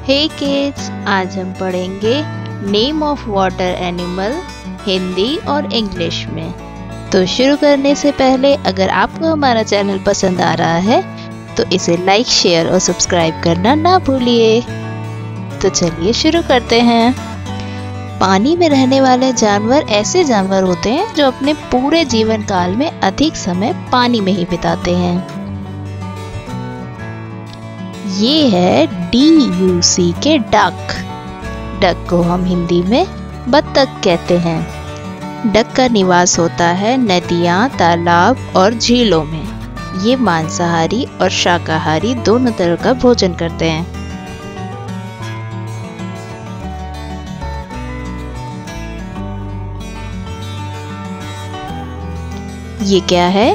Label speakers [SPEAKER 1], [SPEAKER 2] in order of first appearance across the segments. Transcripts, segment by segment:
[SPEAKER 1] हे kids, आज हम पढ़ेंगे name of water animal Hindi और इंग्लिश में। तो शुरू करने से पहले अगर आपको हमारा चैनल पसंद आ रहा है तो इसे लाइक, शेयर और सब्सक्राइब करना ना भूलिए। तो चलिए शुरू करते हैं। पानी में रहने वाले जानवर ऐसे जानवर होते हैं जो अपने पूरे जीवन काल में अधिक समय पानी में ही बिताते हैं। ये है DUC के डक। डक को हम हिंदी में बत्तख कहते हैं। डक का निवास होता है नदियाँ, तालाब और झीलों में। ये मांसाहारी और शाकाहारी दोनों तरह का भोजन करते हैं। ये क्या है?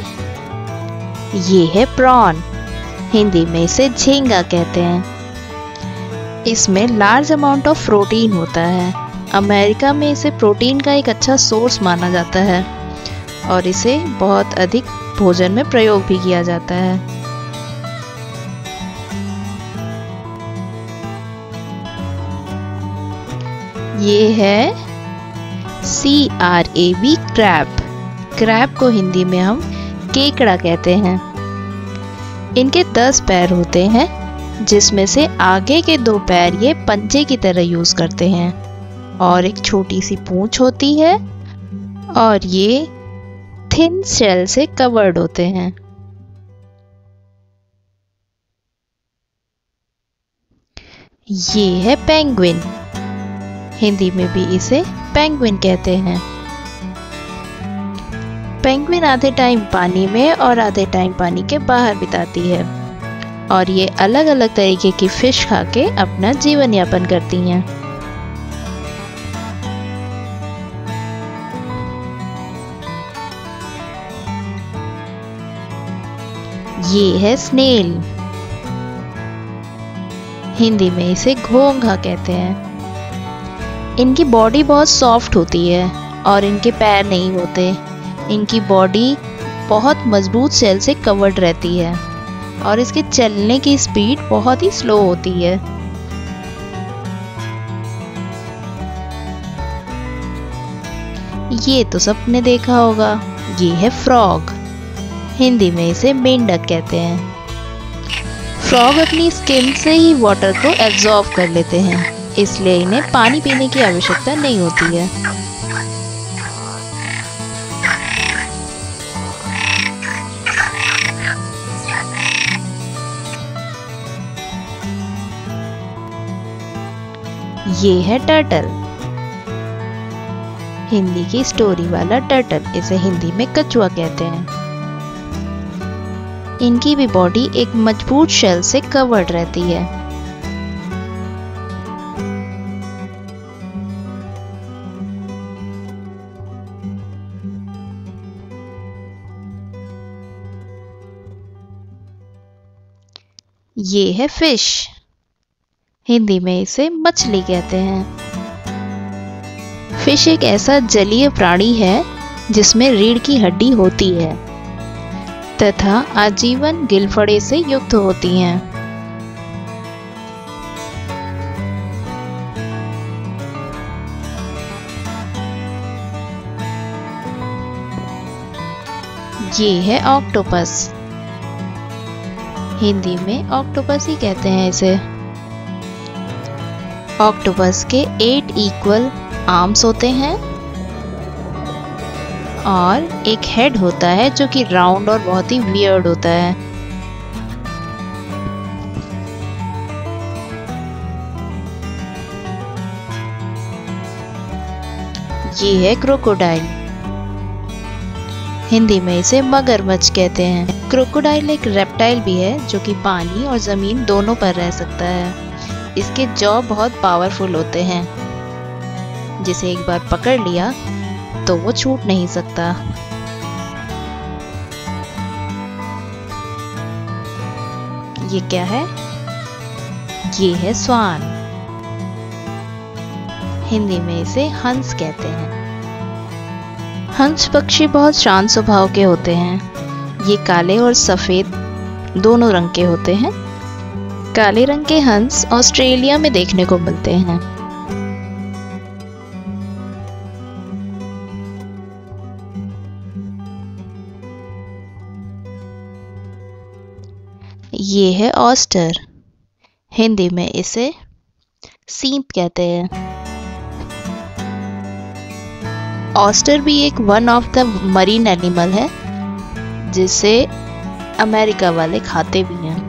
[SPEAKER 1] ये है प्रॉन। हिंदी में इसे झींगा कहते हैं। इसमें लार्ज अमाउंट ऑफ प्रोटीन होता है। अमेरिका में इसे प्रोटीन का एक अच्छा सोर्स माना जाता है और इसे बहुत अधिक भोजन में प्रयोग भी किया जाता है। ये है CRAB क्रैब। क्रैब को हिंदी में हम केकड़ा कहते हैं। इनके 10 पैर होते हैं, जिसमें से आगे के 2 पैर ये पंजे की तरह यूज करते हैं और एक छोटी सी पूंछ होती है और ये थिन शेल से कवर्ड होते हैं। ये है पेंगुइन। हिंदी में भी इसे पेंगुइन कहते हैं। पेंगुइन आधे टाइम पानी में और आधे टाइम पानी के बाहर बिताती है और ये अलग अलग तरीके की फिश खा के अपना जीवन यापन करती हैं। ये है स्नेल। हिंदी में इसे घोंघा कहते हैं। इनकी बॉडी बहुत सॉफ्ट होती है और इनके पैर नहीं होते। इनकी बॉडी बहुत मजबूत सेल से कवर्ड रहती है और इसके चलने की स्पीड बहुत ही स्लो होती है। ये तो सबने देखा होगा, ये है फ्रॉग। हिंदी में इसे मेंढक कहते हैं। फ्रॉग अपनी स्किन से ही वाटर को एब्जॉर्ब कर लेते हैं, इसलिए इन्हें पानी पीने की आवश्यकता नहीं होती है। ये है टर्टल। हिंदी की स्टोरी वाला टर्टल, इसे हिंदी में कछुआ कहते हैं। इनकी भी बॉडी एक मजबूत शेल से कवर्ड रहती है। ये है फिश। हिंदी में इसे मछली कहते हैं। फिश एक ऐसा जलीय प्राणी है जिसमें रीढ़ की हड्डी होती है तथा आजीवन गिलफड़े से युक्त होती हैं। ये है ऑक्टोपस। हिंदी में ऑक्टोपस ही कहते हैं इसे। ऑक्टोपस के 8 इक्वल आर्म्स होते हैं और एक हेड होता है जो कि राउंड और बहुत ही वियर्ड होता है। ये है क्रोकोडाइल। हिंदी में इसे मगरमच्छ कहते हैं। क्रोकोडाइल एक रेप्टाइल भी है जो कि पानी और जमीन दोनों पर रह सकता है। इसके जॉ बहुत पावरफुल होते हैं। जिसे एक बार पकड़ लिया तो वो छूट नहीं सकता। ये क्या है? ये है स्वान। हिंदी में इसे हंस कहते हैं। हंस पक्षी बहुत शांत स्वभाव के होते हैं। ये काले और सफेद दोनों रंग के होते हैं। काले रंग के हंस ऑस्ट्रेलिया में देखने को मिलते हैं। ये है ऑस्टर, हिंदी में इसे सीप कहते हैं। ऑस्टर भी एक one of the marine animal है जिसे अमेरिका वाले खाते भी हैं।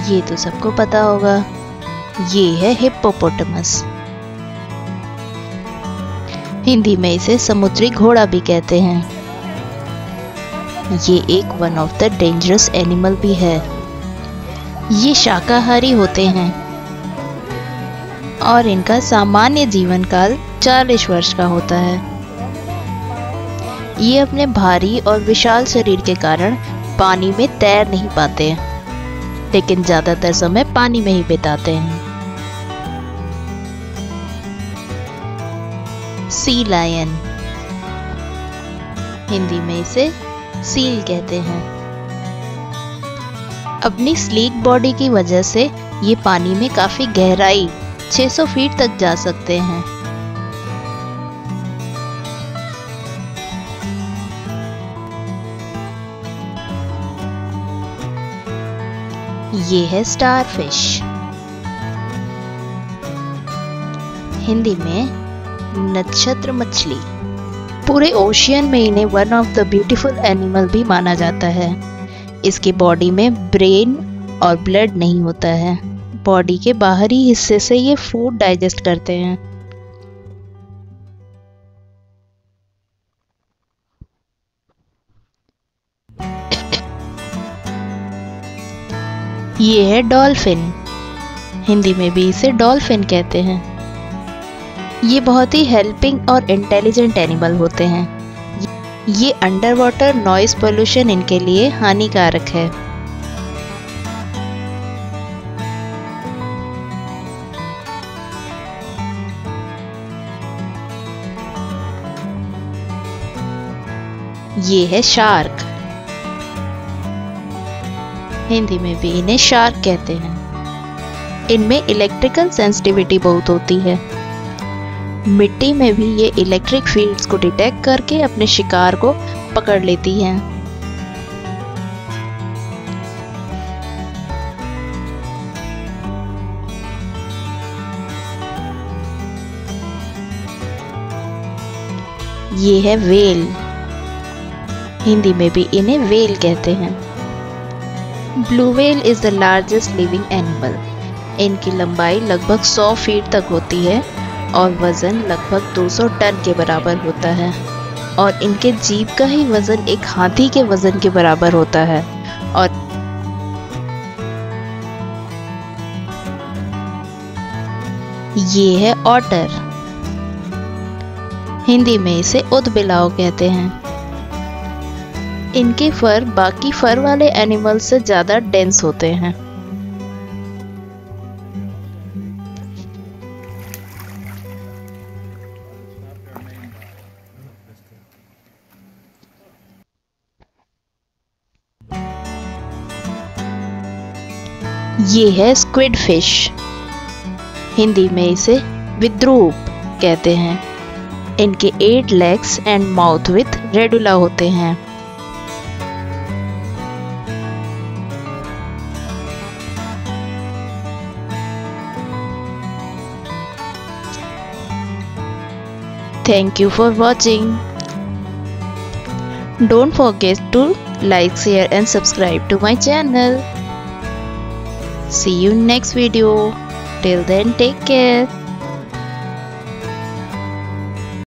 [SPEAKER 1] ये तो सबको पता होगा, ये है हिप्पोपोटामस, हिंदी में इसे समुद्री घोड़ा भी कहते हैं। ये एक one of the dangerous animal भी है। ये शाकाहारी होते हैं और इनका सामान्य जीवन काल 40 वर्ष का होता है। ये अपने भारी और विशाल शरीर के कारण पानी में तैर नहीं पाते, लेकिन ज्यादातर समय पानी में ही बिताते हैं। सी लायन, हिंदी में इसे सील कहते हैं। अपनी स्लीक बॉडी की वजह से ये पानी में काफी गहराई 600 फीट तक जा सकते हैं। ये है स्टारफिश, हिंदी में नक्षत्र मछली। पूरे ओशियन में इन्हें one of the beautiful animal भी माना जाता है। इसकी बॉडी में ब्रेन और ब्लड नहीं होता है। बॉडी के बाहरी हिस्से से ये फूड डाइजेस्ट करते हैं। ये है डॉल्फिन, हिंदी में भी इसे डॉल्फिन कहते हैं। ये बहुत ही हेल्पिंग और इंटेलिजेंट एनिमल होते हैं। ये अंडर वाटर नॉइज पोल्यूशन इनके लिए हानिकारक है। ये है शार्क, हिंदी में भी इन्हें शार्क कहते हैं। इनमें इलेक्ट्रिकल सेंसिटिविटी बहुत होती है। मिट्टी में भी ये इलेक्ट्रिक फील्ड्स को डिटेक्ट करके अपने शिकार को पकड़ लेती हैं। ये है व्हेल, हिंदी में भी इन्हें व्हेल कहते हैं। Blue whale is the largest living animal. इनकी लंबाई लगभग 100 फीट तक होती है और वजन लगभग 200 टन के बराबर होता है, और इनके जीभ का ही वजन एक हाथी के वजन के बराबर होता है। और ये है ऑटर, हिंदी में इसे ऊदबिलाव कहते हैं। इनके फर बाकी फर वाले एनिमल से ज्यादा डेंस होते हैं। ये है स्क्विड फिश, हिंदी में इसे विद्रूप कहते हैं। इनके 8 legs and mouth with radula होते हैं। Thank you for watching. Don't forget to like, share and subscribe to my channel. See you in next video. Till then, take care.